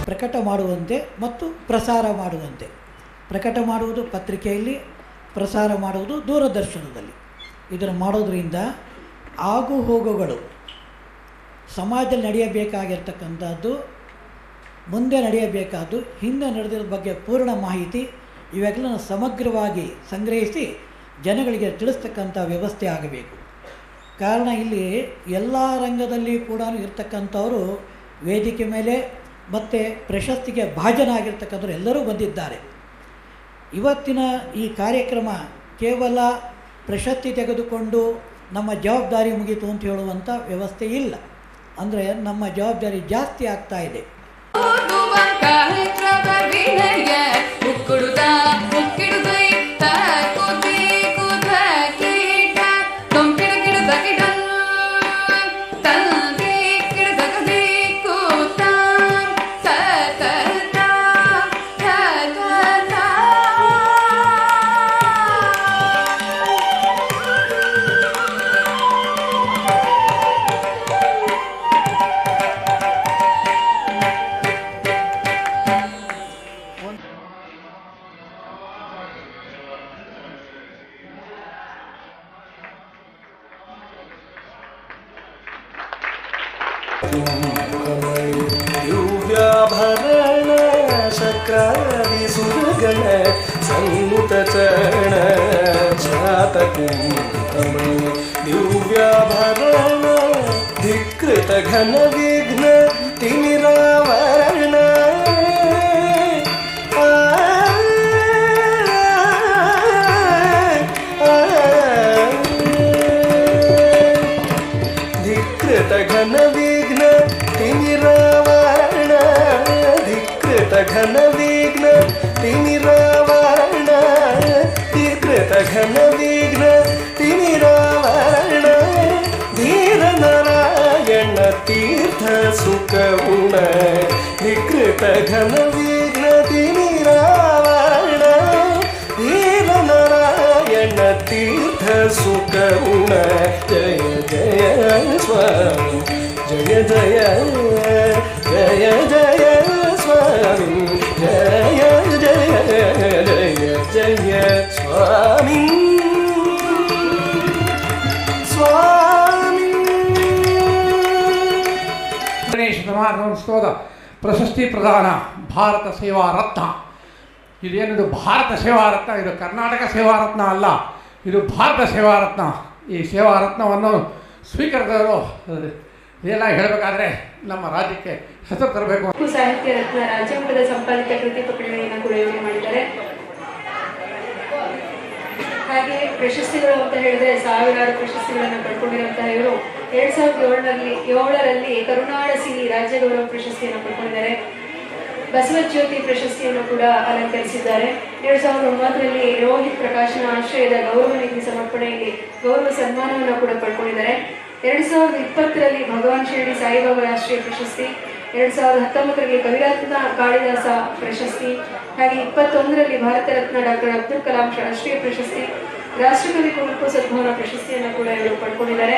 ಪ್ರಕಟ ಮಾಡುವಂತೆ ಮತ್ತು ಪ್ರಸಾರ ಮಾಡುವಂತೆ. ಪ್ರಕಟ ಮಾಡುವುದು ಪತ್ರಿಕೆಯಲ್ಲಿ, ಪ್ರಸಾರ ಮಾಡುವುದು ದೂರದರ್ಶನದಲ್ಲಿ. ಇದನ್ನು ಮಾಡೋದರಿಂದ ಆಗು ಹೋಗುಗಳು, ಸಮಾಜದಲ್ಲಿ ನಡೆಯಬೇಕಾಗಿರ್ತಕ್ಕಂಥದ್ದು, ಮುಂದೆ ನಡೆಯಬೇಕಾದ್ದು, ಹಿಂದೆ ನಡೆದಿರೋ ಬಗ್ಗೆ ಪೂರ್ಣ ಮಾಹಿತಿ ಇವೆಲ್ಲವನ್ನು ಸಮಗ್ರವಾಗಿ ಸಂಗ್ರಹಿಸಿ ಜನಗಳಿಗೆ ತಿಳಿಸ್ತಕ್ಕಂಥ ವ್ಯವಸ್ಥೆ ಆಗಬೇಕು. ಕಾರಣ ಇಲ್ಲಿ ಎಲ್ಲ ರಂಗದಲ್ಲಿ ಕೂಡ ಇರ್ತಕ್ಕಂಥವರು ವೇದಿಕೆ ಮೇಲೆ ಮತ್ತು ಪ್ರಶಸ್ತಿಗೆ ಭಾಜನಾಗಿರ್ತಕ್ಕಂಥವ್ರು ಎಲ್ಲರೂ ಬಂದಿದ್ದಾರೆ. ಇವತ್ತಿನ ಈ ಕಾರ್ಯಕ್ರಮ ಕೇವಲ ಪ್ರಶಸ್ತಿ ತೆಗೆದುಕೊಂಡು ನಮ್ಮ ಜವಾಬ್ದಾರಿ ಮುಗಿತು ಅಂತ ಹೇಳುವಂಥ ವ್ಯವಸ್ಥೆ ಇಲ್ಲ. ಅಂದರೆ ನಮ್ಮ ಜವಾಬ್ದಾರಿ ಜಾಸ್ತಿ ಆಗ್ತಾ ಇದೆ. ದಿವ್ಯಾಭರಣ ಶಕ್ರಾದಿ ಸುರಗಣ ಸನ್ನುತ ಚರಣ ಜಾತಕುಂಕಮೈ ದಿವ್ಯಾಭರಣ ಧಿಕೃತ ಘನ ವಿಘ್ನ ತಿಮಿರಾವರಣ ಧಿಕೃತ ಘನ ವಿಘ್ನ ತಿಮಿರಾವರಣ ಧಿಕೃತ ಘನ ವಿಘ್ನ ತಿಮಿರಾವರಣ ಧಿಕೃತ ಘನ ವಿಘ್ನ ತಿಮಿರಾವರಣ ಧೀರ ನಾರಾಯಣ ತೀರ್ಥ ಸುಖ ಉಣ ಧಿಕೃತ ಘನ ವಿಘ್ನ ತಿಮಿರಾವರಣ ಧೀರ ನಾರಾಯಣ ತೀರ್ಥ ಸುಖ ಉಣ ಜಯ ಜಯ ಸ್ವಾಮಿ ಜಯ ಜಯ ಜಯ ಜಯ ಸ್ವಾಮಿ ಜಯ ಜಯ ಜಯ ಜಯ ಸ್ವಾಮಿ ಸ್ವಾಮಿ. ಶತಮಾನೋತ್ಸವದ ಪ್ರಶಸ್ತಿ ಪ್ರದಾನ ಭಾರತ ಸೇವಾ ರತ್ನ. ಇದೇನಿದು ಭಾರತ ಸೇವಾ ರತ್ನ, ಇದು ಕರ್ನಾಟಕ ಸೇವಾ ರತ್ನ ಅಲ್ಲ, ಇದು ಭಾರತ ಸೇವಾ ರತ್ನ. ಈ ಸೇವಾ ರತ್ನವನ್ನು ಸ್ವೀಕರಿಸಿದವರು ಇದೆಲ್ಲ ಹೇಳಬೇಕಾದ್ರೆ ನಮ್ಮ ರಾಜ್ಯಕ್ಕೆ ಹೆಸರು ತರಬೇಕು. ಸಾಹಿತ್ಯ ರತ್ನ ರಾಜ್ಯಮಟ್ಟದ ಸಂಪಾದಿತ ಕೃತಿ ಪ್ರಕಟಣೆಯನ್ನು ಕೂಡ ಯೋಜನೆ ಮಾಡಿದ್ದಾರೆ. ಹಾಗೆ ಪ್ರಶಸ್ತಿಗಳು ಅಂತ ಹೇಳಿದ್ರೆ ಸಾವಿರಾರು ಪ್ರಶಸ್ತಿಗಳನ್ನು ಪಡ್ಕೊಂಡಿರುವಂತಹ ಇವರು 2007ರಲ್ಲಿ ಕರುನಾಡ ಸಿರಿ ರಾಜ್ಯ ಗೌರವ ಪ್ರಶಸ್ತಿಯನ್ನು ಪಡ್ಕೊಂಡಿದ್ದಾರೆ. ಬಸವಜ್ಯೋತಿ ಪ್ರಶಸ್ತಿಯನ್ನು ಕೂಡ ಅಲಂಕರಿಸಿದ್ದಾರೆ. 2009ರಲ್ಲಿ ರೋಹಿತ್ ಪ್ರಕಾಶನ ಆಶ್ರಯದ ಗೌರವ ನಿಧಿ ಸಮರ್ಪಣೆಯಲ್ಲಿ ಗೌರವ ಸನ್ಮಾನವನ್ನು ಕೂಡ ಪಡ್ಕೊಂಡಿದ್ದಾರೆ. 2020ರಲ್ಲಿ ಭಗವಾನ್ ಶಿರಡಿ ಸಾಯಿಬಾಬಾ ರಾಷ್ಟ್ರೀಯ ಪ್ರಶಸ್ತಿ, 2019ರಲ್ಲಿ ಕವಿರತ್ನ ಕಾಳಿದಾಸ ಪ್ರಶಸ್ತಿ, ಹಾಗೆ 2021ರಲ್ಲಿ ಭಾರತ ರತ್ನ ಡಾಕ್ಟರ್ ಅಬ್ದುಲ್ ಕಲಾಂ ರಾಷ್ಟ್ರೀಯ ಪ್ರಶಸ್ತಿ, ರಾಷ್ಟ್ರಕವಿ ಕುವೆಂಪು ಸದ್ಭಾವನಾ ಪ್ರಶಸ್ತಿಯನ್ನು ಕೂಡ ಇವರು ಪಡ್ಕೊಂಡಿದ್ದಾರೆ.